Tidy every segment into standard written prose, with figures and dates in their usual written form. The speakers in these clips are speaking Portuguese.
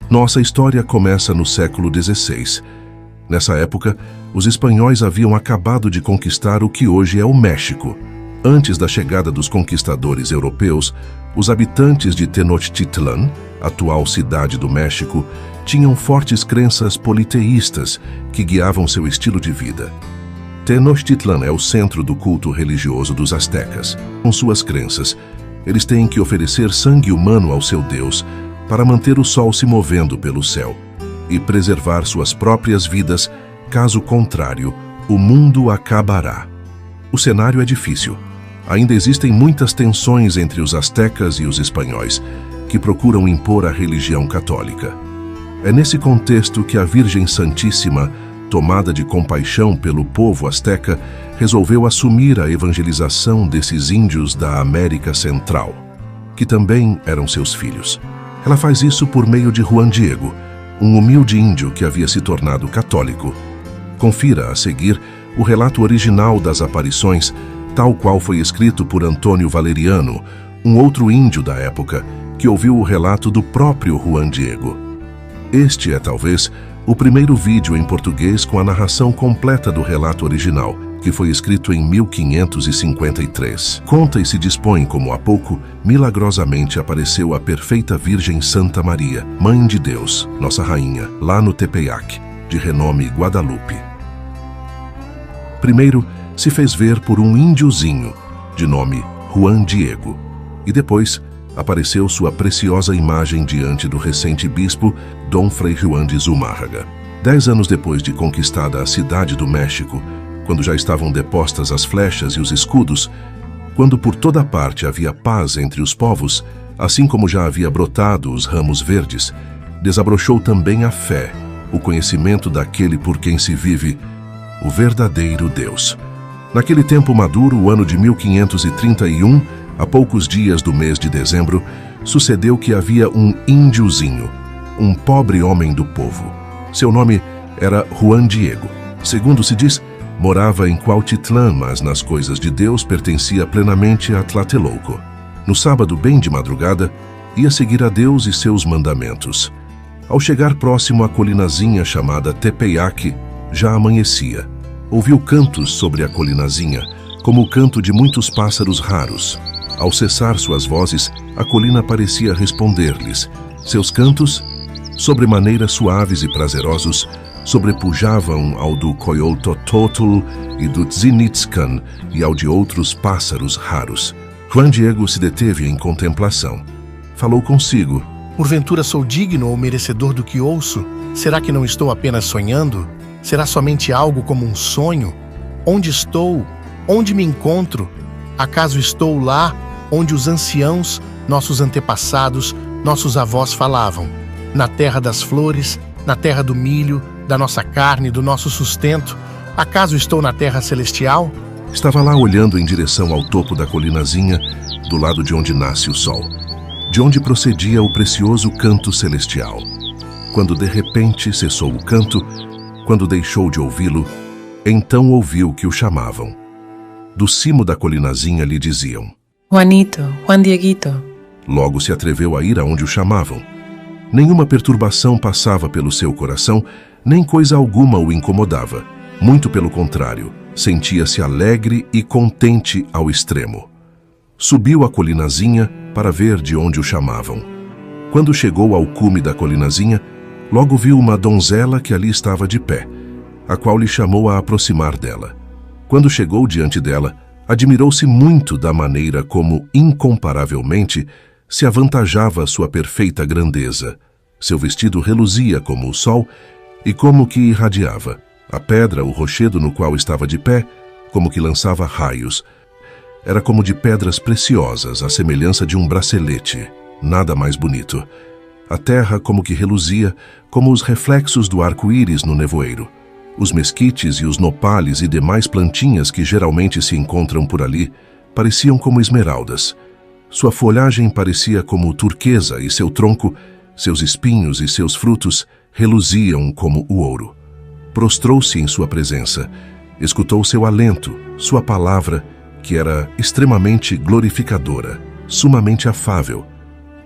Nossa história começa no século XVI. Nessa época, os espanhóis haviam acabado de conquistar o que hoje é o México. Antes da chegada dos conquistadores europeus, os habitantes de Tenochtitlan, atual cidade do México, tinham fortes crenças politeístas que guiavam seu estilo de vida. Tenochtitlan é o centro do culto religioso dos astecas. Com suas crenças, eles têm que oferecer sangue humano ao seu Deus para manter o sol se movendo pelo céu e preservar suas próprias vidas, caso contrário, o mundo acabará. O cenário é difícil. Ainda existem muitas tensões entre os astecas e os espanhóis, que procuram impor a religião católica. É nesse contexto que a Virgem Santíssima, tomada de compaixão pelo povo asteca, resolveu assumir a evangelização desses índios da América Central, que também eram seus filhos. Ela faz isso por meio de Juan Diego, um humilde índio que havia se tornado católico. Confira a seguir o relato original das aparições, tal qual foi escrito por Antônio Valeriano, um outro índio da época, que ouviu o relato do próprio Juan Diego. Este é, talvez, o primeiro vídeo em português com a narração completa do relato original, que foi escrito em 1553. Conta e se dispõe como há pouco, milagrosamente apareceu a perfeita Virgem Santa Maria, Mãe de Deus, Nossa Rainha, lá no Tepeyac, de renome Guadalupe. Primeiro, se fez ver por um índiozinho, de nome Juan Diego, e depois apareceu sua preciosa imagem diante do recente bispo Dom Frei Juan de Zumárraga. 10 anos depois de conquistada a cidade do México, quando já estavam depostas as flechas e os escudos, quando por toda parte havia paz entre os povos, assim como já havia brotado os ramos verdes, desabrochou também a fé, o conhecimento daquele por quem se vive, o verdadeiro Deus. Naquele tempo maduro, o ano de 1531, a poucos dias do mês de dezembro, sucedeu que havia um índiozinho, um pobre homem do povo. Seu nome era Juan Diego. Segundo se diz, morava em Cuautitlán, mas nas coisas de Deus pertencia plenamente a Tlatelolco. No sábado, bem de madrugada, ia seguir a Deus e seus mandamentos. Ao chegar próximo à colinazinha chamada Tepeyac, já amanhecia. Ouviu cantos sobre a colinazinha, como o canto de muitos pássaros raros. Ao cessar suas vozes, a colina parecia responder-lhes. Seus cantos, sobremaneira suaves e prazerosos, sobrepujavam ao do coyoltototl e do tzinitzcan e ao de outros pássaros raros. Juan Diego se deteve em contemplação. Falou consigo. Porventura sou digno ou merecedor do que ouço? Será que não estou apenas sonhando? Será somente algo como um sonho? Onde estou? Onde me encontro? Acaso estou lá onde os anciãos, nossos antepassados, nossos avós falavam? Na terra das flores, na terra do milho, da nossa carne, do nosso sustento? Acaso estou na terra celestial? Estava lá olhando em direção ao topo da colinazinha, do lado de onde nasce o sol, de onde procedia o precioso canto celestial. Quando de repente cessou o canto, quando deixou de ouvi-lo, então ouviu que o chamavam. Do cimo da colinazinha lhe diziam: Juanito, Juan Dieguito. Logo se atreveu a ir aonde o chamavam. Nenhuma perturbação passava pelo seu coração, nem coisa alguma o incomodava. Muito pelo contrário, sentia-se alegre e contente ao extremo. Subiu a colinazinha para ver de onde o chamavam. Quando chegou ao cume da colinazinha, logo viu uma donzela que ali estava de pé, a qual lhe chamou a aproximar dela. Quando chegou diante dela, admirou-se muito da maneira como, incomparavelmente, se avantajava sua perfeita grandeza. Seu vestido reluzia como o sol e como que irradiava. A pedra, o rochedo no qual estava de pé, como que lançava raios. Era como de pedras preciosas, à semelhança de um bracelete, nada mais bonito. A terra como que reluzia, como os reflexos do arco-íris no nevoeiro. Os mesquites e os nopales e demais plantinhas que geralmente se encontram por ali pareciam como esmeraldas. Sua folhagem parecia como turquesa e seu tronco, seus espinhos e seus frutos reluziam como o ouro. Prostrou-se em sua presença, escutou seu alento, sua palavra, que era extremamente glorificadora, sumamente afável.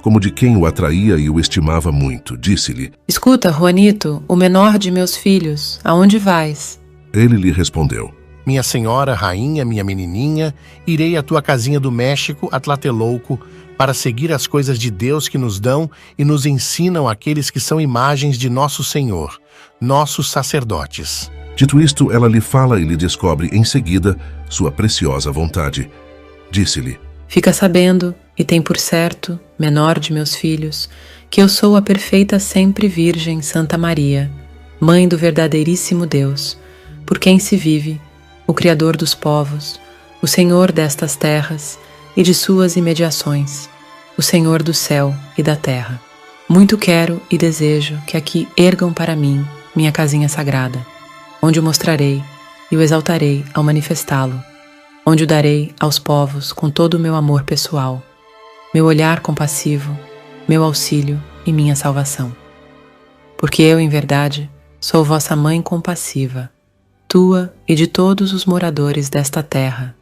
como de quem o atraía e o estimava muito. Disse-lhe: Escuta, Juanito, o menor de meus filhos, aonde vais? Ele lhe respondeu: Minha senhora, rainha, minha menininha, irei à tua casinha do México, a Tlatelolco, para seguir as coisas de Deus que nos dão e nos ensinam aqueles que são imagens de nosso Senhor, nossos sacerdotes. Dito isto, ela lhe fala e lhe descobre em seguida sua preciosa vontade. Disse-lhe: Fica sabendo, e tem por certo, menor de meus filhos, que eu sou a perfeita sempre Virgem Santa Maria, Mãe do verdadeiríssimo Deus, por quem se vive, o Criador dos povos, o Senhor destas terras e de suas imediações, o Senhor do céu e da terra. Muito quero e desejo que aqui ergam para mim minha casinha sagrada, onde o mostrarei e o exaltarei ao manifestá-lo, onde o darei aos povos com todo o meu amor pessoal, meu olhar compassivo, meu auxílio e minha salvação. Porque eu, em verdade, sou vossa mãe compassiva, tua e de todos os moradores desta terra,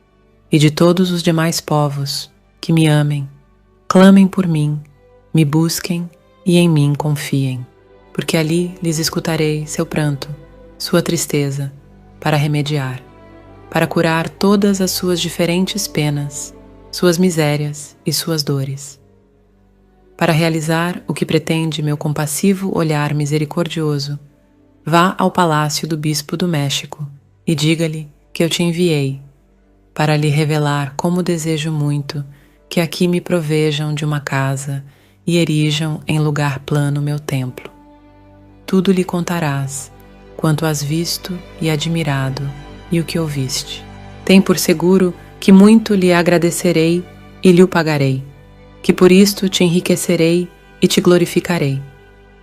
e de todos os demais povos que me amem, clamem por mim, me busquem e em mim confiem, porque ali lhes escutarei seu pranto, sua tristeza, para remediar, para curar todas as suas diferentes penas, suas misérias e suas dores. Para realizar o que pretende meu compassivo olhar misericordioso, vá ao palácio do bispo do México e diga-lhe que eu te enviei, para lhe revelar como desejo muito que aqui me provejam de uma casa e erijam em lugar plano meu templo. Tudo lhe contarás, quanto has visto e admirado, e o que ouviste. Tem por seguro que muito lhe agradecerei e lhe o pagarei, que por isto te enriquecerei e te glorificarei.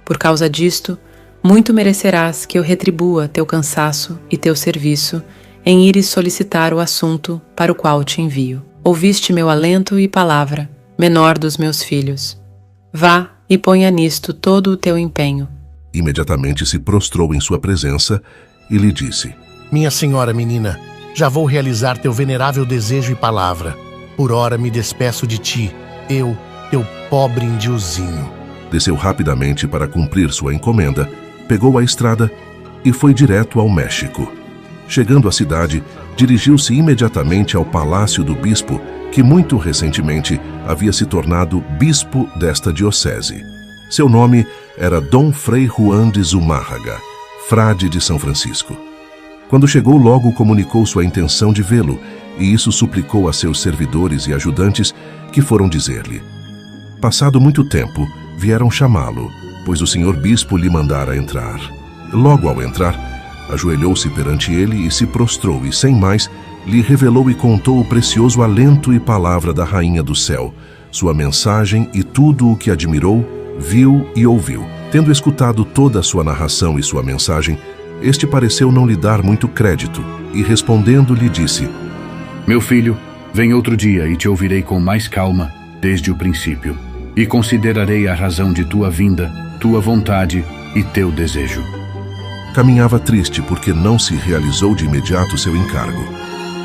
Por causa disto, muito merecerás que eu retribua teu cansaço e teu serviço em ires solicitar o assunto para o qual te envio. Ouviste meu alento e palavra, menor dos meus filhos. Vá e ponha nisto todo o teu empenho. Imediatamente se prostrou em sua presença e lhe disse: Minha senhora menina, já vou realizar teu venerável desejo e palavra. Por ora me despeço de ti, eu, teu pobre indiozinho. Desceu rapidamente para cumprir sua encomenda, pegou a estrada e foi direto ao México. Chegando à cidade, dirigiu-se imediatamente ao palácio do bispo, que muito recentemente havia se tornado bispo desta diocese. Seu nome era Dom Frei Juan de Zumárraga, frade de São Francisco. Quando chegou, logo comunicou sua intenção de vê-lo, e isso suplicou a seus servidores e ajudantes, que foram dizer-lhe. Passado muito tempo, vieram chamá-lo, pois o senhor bispo lhe mandara entrar. Logo ao entrar, ajoelhou-se perante ele e se prostrou, e sem mais, lhe revelou e contou o precioso alento e palavra da Rainha do Céu, sua mensagem e tudo o que admirou, viu e ouviu. Tendo escutado toda a sua narração e sua mensagem, este pareceu não lhe dar muito crédito, e respondendo lhe disse: Meu filho, vem outro dia e te ouvirei com mais calma, desde o princípio, e considerarei a razão de tua vinda, tua vontade e teu desejo. Caminhava triste porque não se realizou de imediato seu encargo.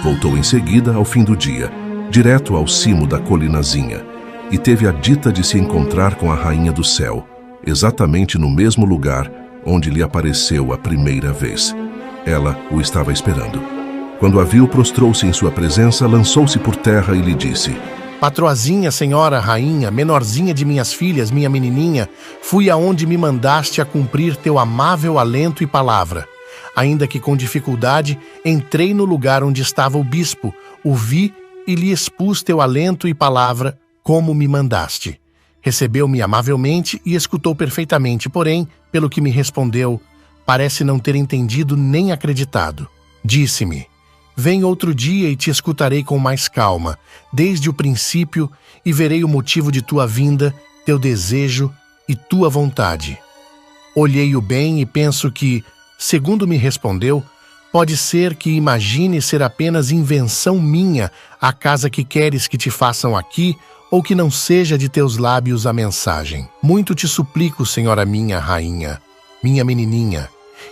Voltou em seguida ao fim do dia, direto ao cimo da colinazinha, e teve a dita de se encontrar com a Rainha do Céu, exatamente no mesmo lugar onde lhe apareceu a primeira vez. Ela o estava esperando. Quando a viu, prostrou-se em sua presença, lançou-se por terra e lhe disse: Patroazinha, senhora, rainha, menorzinha de minhas filhas, minha menininha, fui aonde me mandaste a cumprir teu amável alento e palavra. Ainda que com dificuldade, entrei no lugar onde estava o bispo, o vi e lhe expus teu alento e palavra, como me mandaste. Recebeu-me amavelmente e escutou perfeitamente, porém, pelo que me respondeu, parece não ter entendido nem acreditado. Disse-me: Vem outro dia e te escutarei com mais calma, desde o princípio, e verei o motivo de tua vinda, teu desejo e tua vontade. Olhei-o bem e penso que, segundo me respondeu, pode ser que imagine ser apenas invenção minha a casa que queres que te façam aqui, ou que não seja de teus lábios a mensagem. Muito te suplico, senhora minha rainha, minha menininha,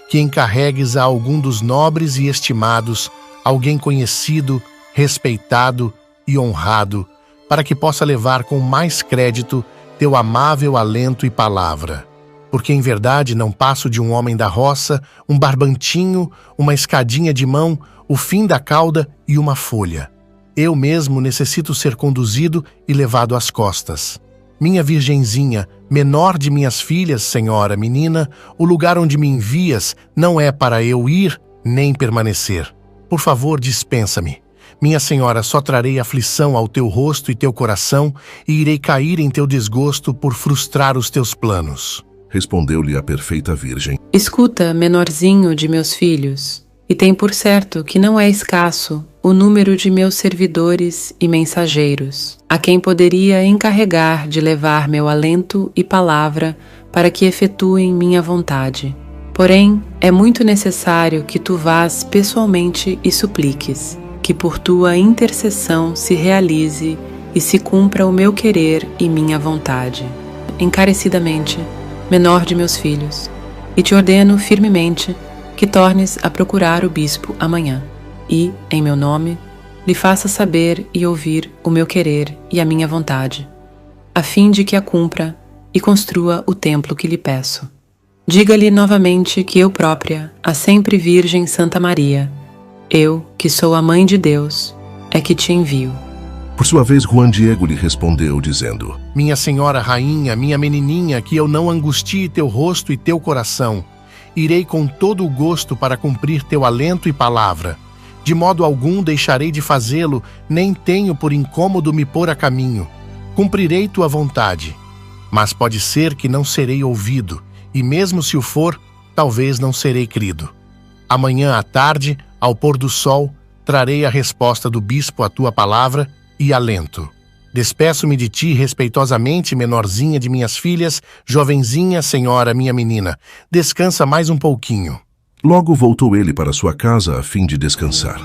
que encarregues a algum dos nobres e estimados, alguém conhecido, respeitado e honrado, para que possa levar com mais crédito teu amável alento e palavra. Porque em verdade não passo de um homem da roça, um barbantinho, uma escadinha de mão, o fim da cauda e uma folha. Eu mesmo necessito ser conduzido e levado às costas. Minha virgenzinha, menor de minhas filhas, senhora, menina, o lugar onde me envias não é para eu ir nem permanecer. Por favor, dispensa-me. Minha senhora, só trarei aflição ao teu rosto e teu coração e irei cair em teu desgosto por frustrar os teus planos. Respondeu-lhe a perfeita Virgem. Escuta, menorzinho de meus filhos, e tem por certo que não é escasso o número de meus servidores e mensageiros, a quem poderia encarregar de levar meu alento e palavra para que efetuem minha vontade. Porém, é muito necessário que tu vás pessoalmente e supliques, que por tua intercessão se realize e se cumpra o meu querer e minha vontade. Encarecidamente, menor de meus filhos, e te ordeno firmemente que tornes a procurar o bispo amanhã, e, em meu nome, lhe faça saber e ouvir o meu querer e a minha vontade, a fim de que a cumpra e construa o templo que lhe peço. Diga-lhe novamente que eu própria, a sempre Virgem Santa Maria, eu, que sou a Mãe de Deus, é que te envio. Por sua vez, Juan Diego lhe respondeu, dizendo: Minha senhora rainha, minha menininha, que eu não angustie teu rosto e teu coração. Irei com todo o gosto para cumprir teu alento e palavra. De modo algum deixarei de fazê-lo, nem tenho por incômodo me pôr a caminho. Cumprirei tua vontade. Mas pode ser que não serei ouvido, e mesmo se o for, talvez não serei crido. Amanhã à tarde, ao pôr do sol, trarei a resposta do bispo à tua palavra e alento. Despeço-me de ti respeitosamente, menorzinha de minhas filhas, jovenzinha, senhora, minha menina. Descansa mais um pouquinho. Logo voltou ele para sua casa a fim de descansar.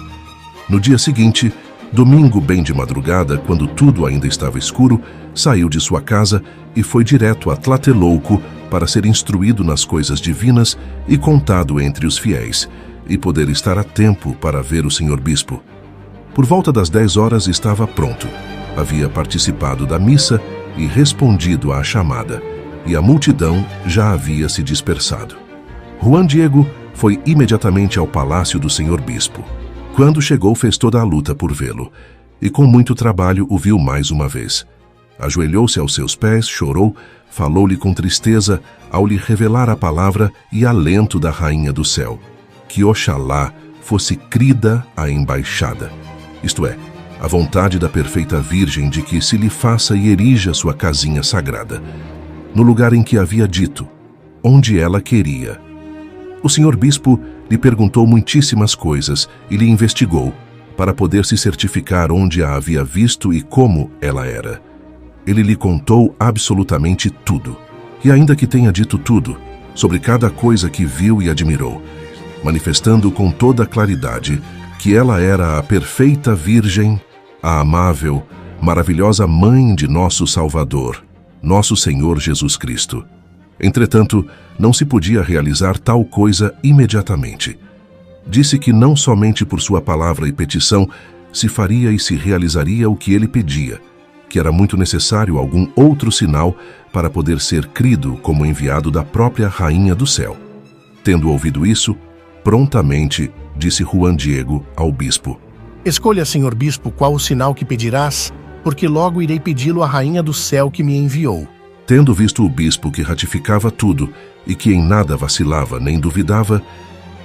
No dia seguinte, domingo bem de madrugada, quando tudo ainda estava escuro, saiu de sua casa e foi direto a Tlatelolco para ser instruído nas coisas divinas e contado entre os fiéis, e poder estar a tempo para ver o senhor bispo. Por volta das 10 horas estava pronto. Havia participado da missa e respondido à chamada, e a multidão já havia se dispersado. Juan Diego foi imediatamente ao palácio do senhor bispo. Quando chegou, fez toda a luta por vê-lo, e com muito trabalho o viu mais uma vez. Ajoelhou-se aos seus pés, chorou, falou-lhe com tristeza ao lhe revelar a palavra e alento da Rainha do Céu, que Oxalá fosse crida a embaixada, isto é, a vontade da perfeita Virgem de que se lhe faça e erija sua casinha sagrada, no lugar em que havia dito, onde ela queria. O senhor bispo lhe perguntou muitíssimas coisas e lhe investigou, para poder se certificar onde a havia visto e como ela era. Ele lhe contou absolutamente tudo, e ainda que tenha dito tudo, sobre cada coisa que viu e admirou, manifestando com toda claridade que ela era a perfeita Virgem, a amável, maravilhosa Mãe de nosso Salvador, nosso Senhor Jesus Cristo. Entretanto, não se podia realizar tal coisa imediatamente. Disse que não somente por sua palavra e petição se faria e se realizaria o que ele pedia, que era muito necessário algum outro sinal para poder ser crido como enviado da própria Rainha do Céu. Tendo ouvido isso, prontamente disse Juan Diego ao bispo: Escolha, senhor bispo, qual o sinal que pedirás, porque logo irei pedi-lo à Rainha do Céu que me enviou. Tendo visto o bispo que ratificava tudo e que em nada vacilava nem duvidava,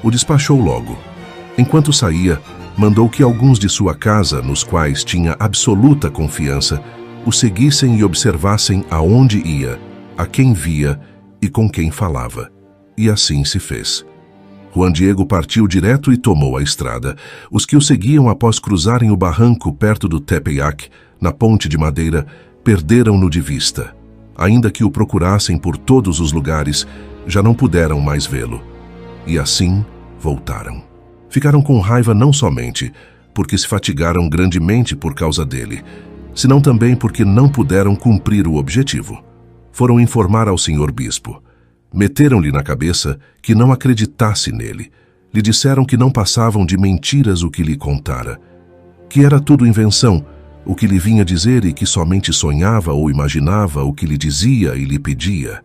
o despachou logo. Enquanto saía, mandou que alguns de sua casa, nos quais tinha absoluta confiança, o seguissem e observassem aonde ia, a quem via e com quem falava. E assim se fez. Juan Diego partiu direto e tomou a estrada. Os que o seguiam após cruzarem o barranco perto do Tepeyac, na ponte de madeira, perderam-no de vista. Ainda que o procurassem por todos os lugares, já não puderam mais vê-lo. E assim voltaram. Ficaram com raiva não somente porque se fatigaram grandemente por causa dele, senão também porque não puderam cumprir o objetivo. Foram informar ao senhor bispo. Meteram-lhe na cabeça que não acreditasse nele. Lhe disseram que não passavam de mentiras o que lhe contara, que era tudo invenção, o que lhe vinha dizer e que somente sonhava ou imaginava o que lhe dizia e lhe pedia.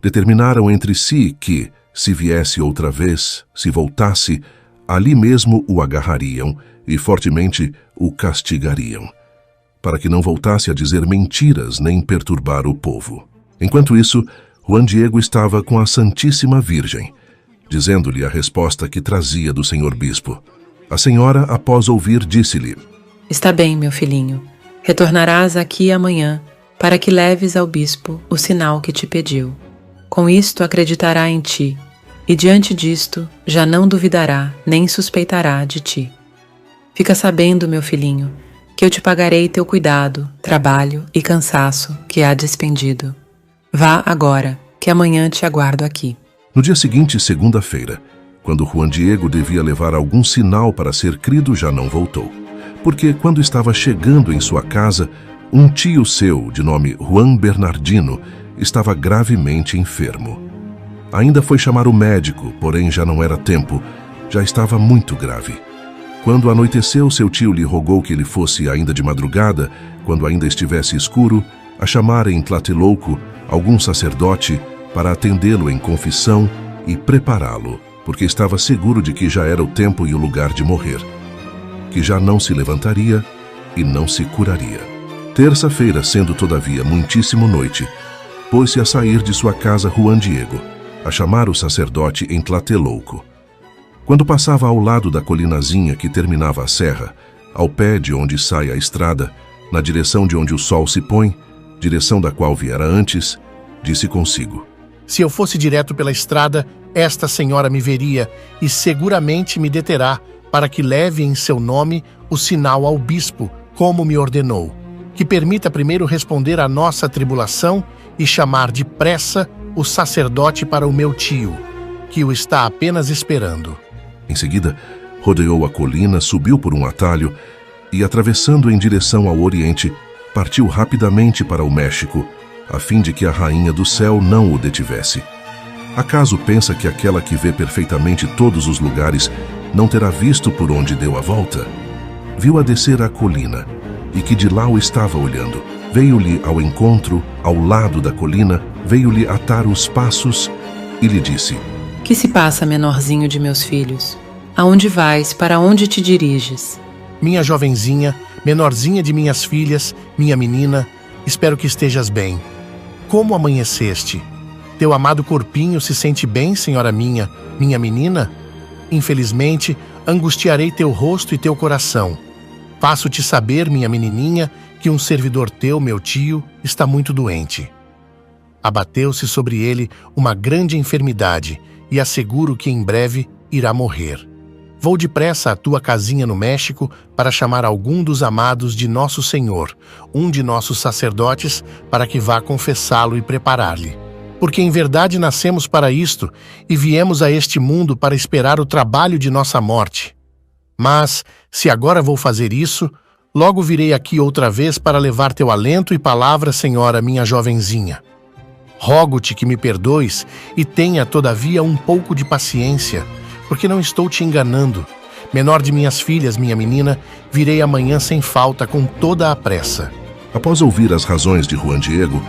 Determinaram entre si que, se viesse outra vez, se voltasse, ali mesmo o agarrariam e fortemente o castigariam, para que não voltasse a dizer mentiras nem perturbar o povo. Enquanto isso, Juan Diego estava com a Santíssima Virgem, dizendo-lhe a resposta que trazia do senhor bispo. A senhora, após ouvir, disse-lhe: Está bem, meu filhinho. Retornarás aqui amanhã, para que leves ao bispo o sinal que te pediu. Com isto acreditará em ti, e diante disto já não duvidará nem suspeitará de ti. Fica sabendo, meu filhinho, que eu te pagarei teu cuidado, trabalho e cansaço que há despendido. Vá agora, que amanhã te aguardo aqui. No dia seguinte, segunda-feira, quando Juan Diego devia levar algum sinal para ser crido, já não voltou. Porque quando estava chegando em sua casa, um tio seu, de nome Juan Bernardino, estava gravemente enfermo. Ainda foi chamar o médico, porém já não era tempo, já estava muito grave. Quando anoiteceu, seu tio lhe rogou que ele fosse ainda de madrugada, quando ainda estivesse escuro, a chamar em Tlatelolco algum sacerdote para atendê-lo em confissão e prepará-lo, porque estava seguro de que já era o tempo e o lugar de morrer, que já não se levantaria e não se curaria. Terça-feira, sendo todavia muitíssimo noite, pôs-se a sair de sua casa Juan Diego, a chamar o sacerdote em Tlatelolco. Quando passava ao lado da colinazinha que terminava a serra, ao pé de onde sai a estrada, na direção de onde o sol se põe, direção da qual viera antes, disse consigo: Se eu fosse direto pela estrada, esta senhora me veria e seguramente me deterá, para que leve em seu nome o sinal ao bispo, como me ordenou, que permita primeiro responder à nossa tribulação e chamar depressa o sacerdote para o meu tio, que o está apenas esperando. Em seguida, rodeou a colina, subiu por um atalho e, atravessando em direção ao oriente, partiu rapidamente para o México, a fim de que a rainha do céu não o detivesse. Acaso pensa que aquela que vê perfeitamente todos os lugares não terá visto por onde deu a volta? Viu-a descer a colina, e que de lá o estava olhando. Veio-lhe ao encontro, ao lado da colina, veio-lhe atar os passos e lhe disse: Que se passa, menorzinho de meus filhos? Aonde vais? Para onde te diriges? Minha jovenzinha, menorzinha de minhas filhas, minha menina, espero que estejas bem. Como amanheceste? Teu amado corpinho se sente bem, senhora minha menina? Infelizmente, angustiarei teu rosto e teu coração. Faço-te saber, minha menininha, que um servidor teu, meu tio, está muito doente. Abateu-se sobre ele uma grande enfermidade e asseguro que em breve irá morrer. Vou depressa à tua casinha no México para chamar algum dos amados de Nosso Senhor, um de nossos sacerdotes, para que vá confessá-lo e preparar-lhe. Porque em verdade nascemos para isto e viemos a este mundo para esperar o trabalho de nossa morte. Mas, se agora vou fazer isso, logo virei aqui outra vez para levar teu alento e palavra, senhora, minha jovenzinha. Rogo-te que me perdoes e tenha, todavia, um pouco de paciência, porque não estou te enganando. Menor de minhas filhas, minha menina, virei amanhã sem falta, com toda a pressa. Após ouvir as razões de Juan Diego,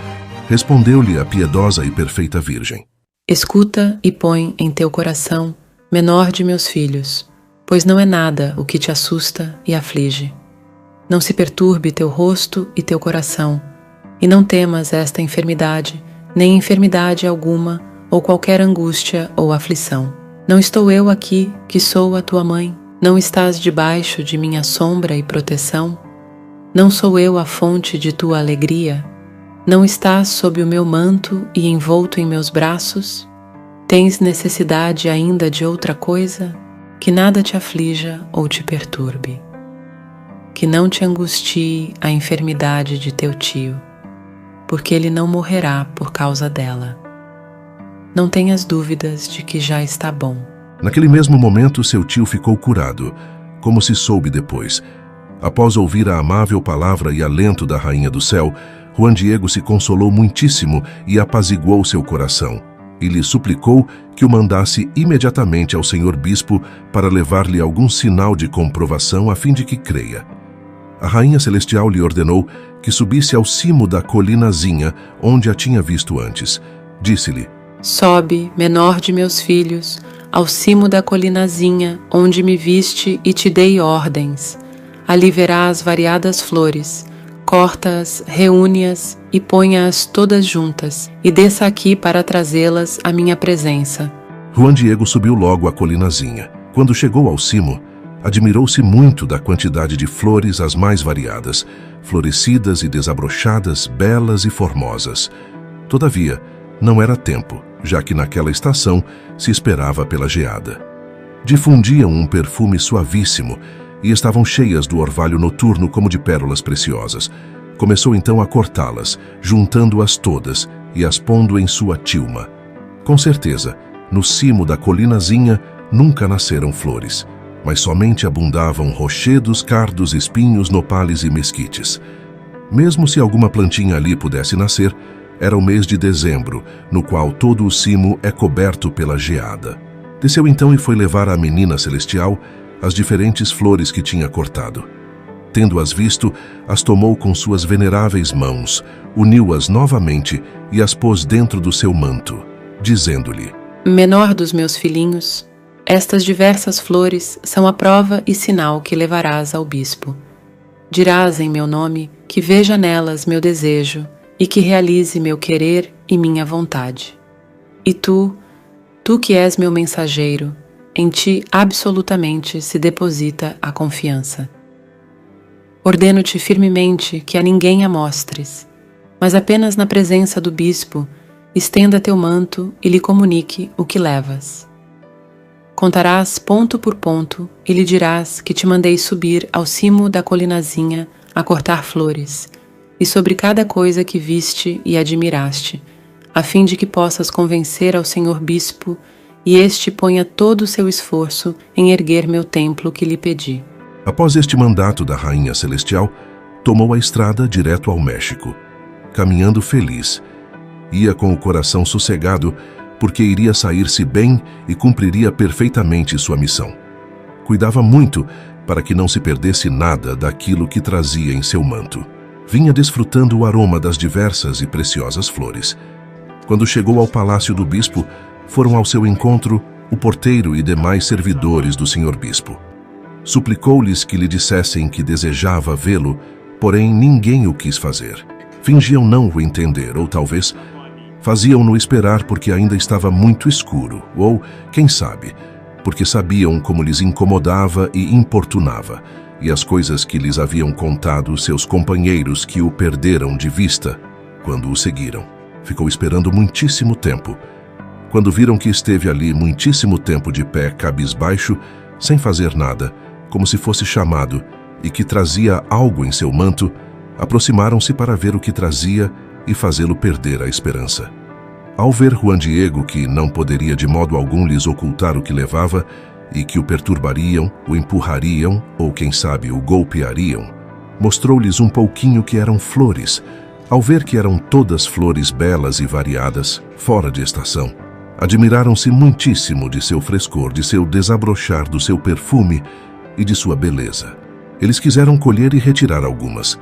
respondeu-lhe a piedosa e perfeita Virgem: Escuta e põe em teu coração, menor de meus filhos, pois não é nada o que te assusta e aflige. Não se perturbe teu rosto e teu coração, e não temas esta enfermidade, nem enfermidade alguma, ou qualquer angústia ou aflição. Não estou eu aqui, que sou a tua mãe? Não estás debaixo de minha sombra e proteção? Não sou eu a fonte de tua alegria? Não estás sob o meu manto e envolto em meus braços? Tens necessidade ainda de outra coisa? Que nada te aflija ou te perturbe. Que não te angustie a enfermidade de teu tio, porque ele não morrerá por causa dela. Não tenhas dúvidas de que já está bom. Naquele mesmo momento, seu tio ficou curado, como se soube depois. Após ouvir a amável palavra e alento da Rainha do Céu, Juan Diego se consolou muitíssimo e apaziguou seu coração, e lhe suplicou que o mandasse imediatamente ao senhor bispo para levar-lhe algum sinal de comprovação a fim de que creia. A rainha celestial lhe ordenou que subisse ao cimo da colinazinha onde a tinha visto antes. Disse-lhe: Sobe, menor de meus filhos, ao cimo da colinazinha onde me viste e te dei ordens. Ali verás variadas flores. Corta-as, reúne-as e ponha-as todas juntas, e desça aqui para trazê-las à minha presença. Juan Diego subiu logo a colinazinha. Quando chegou ao cimo, admirou-se muito da quantidade de flores as mais variadas, florescidas e desabrochadas, belas e formosas. Todavia, não era tempo, já que naquela estação se esperava pela geada. Difundiam um perfume suavíssimo e estavam cheias do orvalho noturno como de pérolas preciosas. Começou então a cortá-las, juntando-as todas e as pondo em sua tilma. Com certeza, no cimo da colinazinha nunca nasceram flores, mas somente abundavam rochedos, cardos, espinhos, nopales e mesquites. Mesmo se alguma plantinha ali pudesse nascer, era o mês de dezembro, no qual todo o cimo é coberto pela geada. Desceu então e foi levar à menina celestial as diferentes flores que tinha cortado. Tendo-as visto, as tomou com suas veneráveis mãos, uniu-as novamente e as pôs dentro do seu manto, dizendo-lhe: Menor dos meus filhinhos, estas diversas flores são a prova e sinal que levarás ao bispo. Dirás em meu nome que veja nelas meu desejo e que realize meu querer e minha vontade. E tu que és meu mensageiro, em ti absolutamente se deposita a confiança. Ordeno-te firmemente que a ninguém a mostres, mas apenas na presença do bispo estenda teu manto e lhe comunique o que levas. Contarás ponto por ponto e lhe dirás que te mandei subir ao cimo da colinazinha a cortar flores, e sobre cada coisa que viste e admiraste, a fim de que possas convencer ao senhor bispo e este ponha todo o seu esforço em erguer meu templo que lhe pedi. Após este mandato da rainha celestial, tomou a estrada direto ao México. Caminhando feliz, ia com o coração sossegado, porque iria sair-se bem e cumpriria perfeitamente sua missão. Cuidava muito para que não se perdesse nada daquilo que trazia em seu manto. Vinha desfrutando o aroma das diversas e preciosas flores. Quando chegou ao palácio do bispo, foram ao seu encontro o porteiro e demais servidores do senhor bispo. Suplicou-lhes que lhe dissessem que desejava vê-lo, porém ninguém o quis fazer. Fingiam não o entender, ou talvez faziam-no esperar porque ainda estava muito escuro, ou, quem sabe, porque sabiam como lhes incomodava e importunava, e as coisas que lhes haviam contado seus companheiros que o perderam de vista quando o seguiram. Ficou esperando muitíssimo tempo. Quando viram que esteve ali muitíssimo tempo de pé, cabisbaixo, sem fazer nada, como se fosse chamado, e que trazia algo em seu manto, aproximaram-se para ver o que trazia e fazê-lo perder a esperança. Ao ver Juan Diego que não poderia de modo algum lhes ocultar o que levava, e que o perturbariam, o empurrariam, ou quem sabe o golpeariam, mostrou-lhes um pouquinho que eram flores. Ao ver que eram todas flores belas e variadas, fora de estação, admiraram-se muitíssimo de seu frescor, de seu desabrochar, do seu perfume e de sua beleza. Eles quiseram colher e retirar algumas.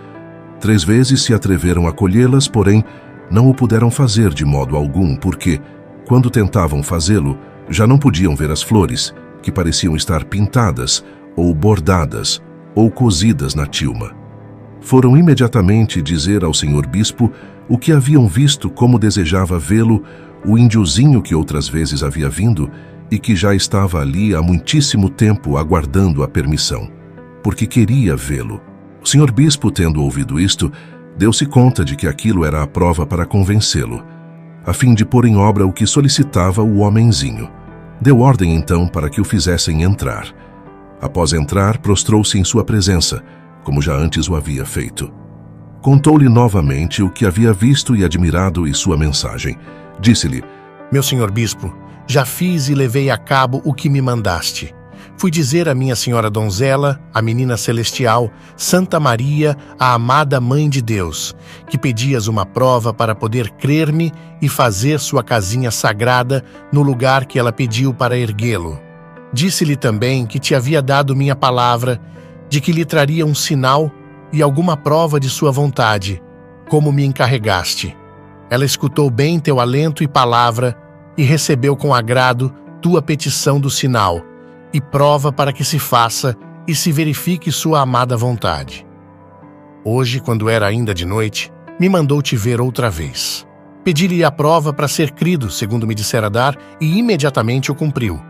3 vezes se atreveram a colhê-las, porém não o puderam fazer de modo algum, porque, quando tentavam fazê-lo, já não podiam ver as flores, que pareciam estar pintadas, ou bordadas, ou cozidas na tilma. Foram imediatamente dizer ao senhor bispo o que haviam visto, como desejava vê-lo, o índiozinho que outras vezes havia vindo e que já estava ali há muitíssimo tempo aguardando a permissão, porque queria vê-lo. O senhor bispo, tendo ouvido isto, deu-se conta de que aquilo era a prova para convencê-lo, a fim de pôr em obra o que solicitava o homenzinho. Deu ordem então para que o fizessem entrar. Após entrar, prostrou-se em sua presença, como já antes o havia feito. Contou-lhe novamente o que havia visto e admirado e sua mensagem. Disse-lhe: Meu senhor bispo, já fiz e levei a cabo o que me mandaste. Fui dizer à minha senhora donzela, a menina celestial, Santa Maria, a amada Mãe de Deus, que pedias uma prova para poder crer-me e fazer sua casinha sagrada no lugar que ela pediu para erguê-lo. Disse-lhe também que te havia dado minha palavra de que lhe traria um sinal e alguma prova de sua vontade, como me encarregaste. Ela escutou bem teu alento e palavra, e recebeu com agrado tua petição do sinal, e prova para que se faça e se verifique sua amada vontade. Hoje, quando era ainda de noite, me mandou te ver outra vez. Pedi-lhe a prova para ser crido, segundo me dissera dar, e imediatamente o cumpriu.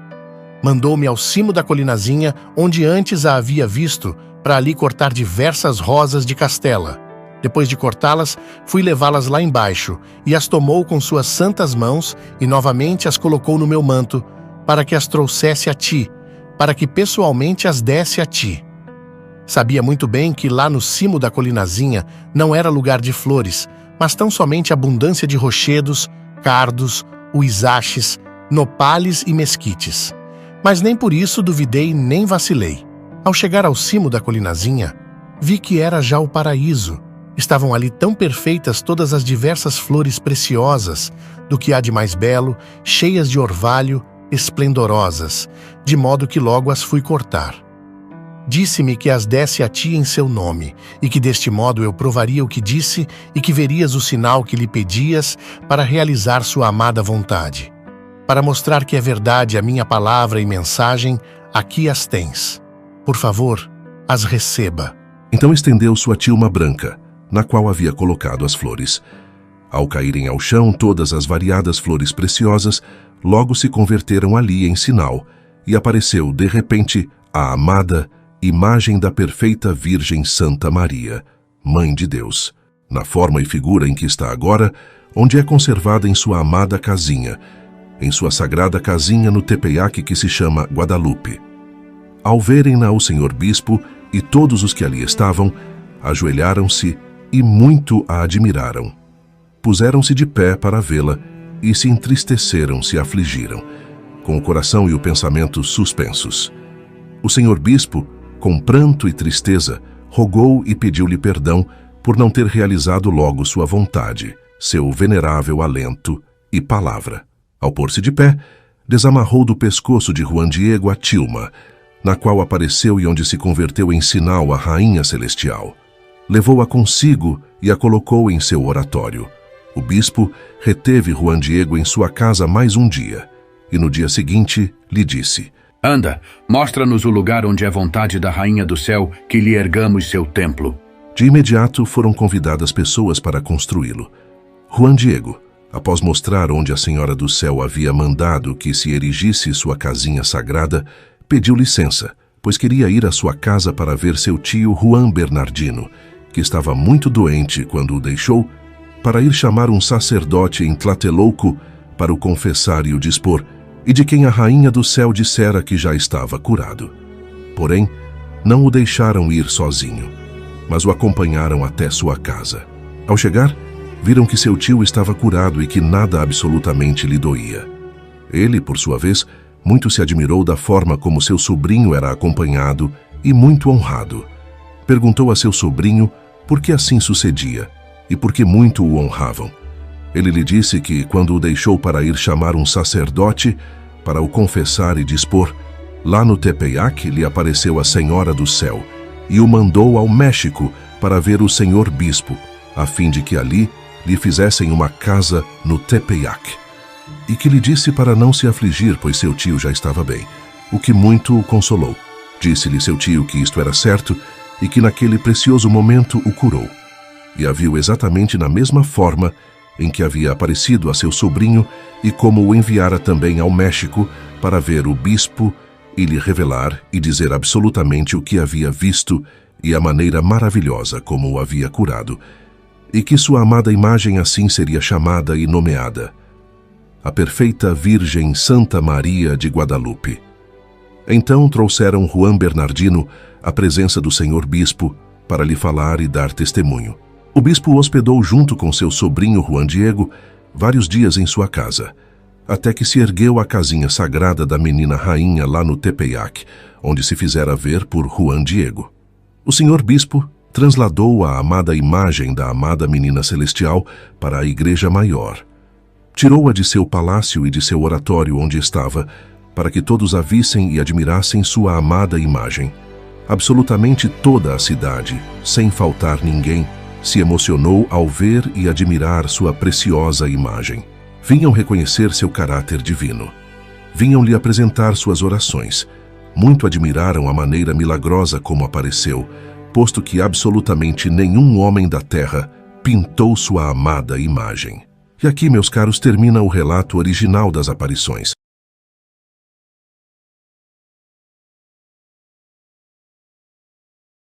Mandou-me ao cimo da colinazinha, onde antes a havia visto, para ali cortar diversas rosas de castela. Depois de cortá-las, fui levá-las lá embaixo, e as tomou com suas santas mãos, e novamente as colocou no meu manto, para que as trouxesse a ti, para que pessoalmente as desse a ti. Sabia muito bem que lá no cimo da colinazinha não era lugar de flores, mas tão somente abundância de rochedos, cardos, uizaches, nopales e mesquites. Mas nem por isso duvidei nem vacilei. Ao chegar ao cimo da colinazinha, vi que era já o paraíso. Estavam ali tão perfeitas todas as diversas flores preciosas, do que há de mais belo, cheias de orvalho, esplendorosas, de modo que logo as fui cortar. Disse-me que as desse a ti em seu nome, e que deste modo eu provaria o que disse e que verias o sinal que lhe pedias para realizar sua amada vontade. Para mostrar que é verdade a minha palavra e mensagem, aqui as tens. Por favor, as receba. Então estendeu sua tilma branca, na qual havia colocado as flores. Ao caírem ao chão todas as variadas flores preciosas, logo se converteram ali em sinal, e apareceu, de repente, a amada imagem da perfeita Virgem Santa Maria, Mãe de Deus, na forma e figura em que está agora, onde é conservada em sua amada casinha, em sua sagrada casinha no Tepeyac que se chama Guadalupe. Ao verem-na o senhor bispo e todos os que ali estavam, ajoelharam-se e muito a admiraram. Puseram-se de pé para vê-la e se entristeceram, se afligiram, com o coração e o pensamento suspensos. O senhor bispo, com pranto e tristeza, rogou e pediu-lhe perdão por não ter realizado logo sua vontade, seu venerável alento e palavra. Ao pôr-se de pé, desamarrou do pescoço de Juan Diego a tilma, na qual apareceu e onde se converteu em sinal a Rainha Celestial. Levou-a consigo e a colocou em seu oratório. O bispo reteve Juan Diego em sua casa mais um dia, e no dia seguinte lhe disse: Anda, mostra-nos o lugar onde é vontade da Rainha do Céu que lhe ergamos seu templo. De imediato foram convidadas pessoas para construí-lo. Juan Diego, após mostrar onde a Senhora do Céu havia mandado que se erigisse sua casinha sagrada, pediu licença, pois queria ir à sua casa para ver seu tio Juan Bernardino, que estava muito doente quando o deixou, para ir chamar um sacerdote em Tlatelolco para o confessar e o dispor, e de quem a Rainha do Céu dissera que já estava curado. Porém, não o deixaram ir sozinho, mas o acompanharam até sua casa. Ao chegar, viram que seu tio estava curado e que nada absolutamente lhe doía. Ele, por sua vez, muito se admirou da forma como seu sobrinho era acompanhado e muito honrado. Perguntou a seu sobrinho por que assim sucedia e por que muito o honravam. Ele lhe disse que, quando o deixou para ir chamar um sacerdote para o confessar e dispor, lá no Tepeyac lhe apareceu a Senhora do Céu e o mandou ao México para ver o senhor bispo, a fim de que ali lhe fizessem uma casa no Tepeyac. E que lhe disse para não se afligir, pois seu tio já estava bem, o que muito o consolou. Disse-lhe seu tio que isto era certo e que naquele precioso momento o curou. E a viu exatamente na mesma forma em que havia aparecido a seu sobrinho e como o enviara também ao México para ver o bispo e lhe revelar e dizer absolutamente o que havia visto e a maneira maravilhosa como o havia curado, e que sua amada imagem assim seria chamada e nomeada: a perfeita Virgem Santa Maria de Guadalupe. Então trouxeram Juan Bernardino à presença do senhor bispo para lhe falar e dar testemunho. O bispo o hospedou junto com seu sobrinho Juan Diego vários dias em sua casa, até que se ergueu a casinha sagrada da menina rainha lá no Tepeyac, onde se fizera ver por Juan Diego. O senhor bispo transladou a amada imagem da amada menina celestial para a igreja maior. Tirou-a de seu palácio e de seu oratório onde estava, para que todos a vissem e admirassem sua amada imagem. Absolutamente toda a cidade, sem faltar ninguém, se emocionou ao ver e admirar sua preciosa imagem. Vinham reconhecer seu caráter divino. Vinham lhe apresentar suas orações. Muito admiraram a maneira milagrosa como apareceu, posto que absolutamente nenhum homem da terra pintou sua amada imagem. E aqui, meus caros, termina o relato original das aparições.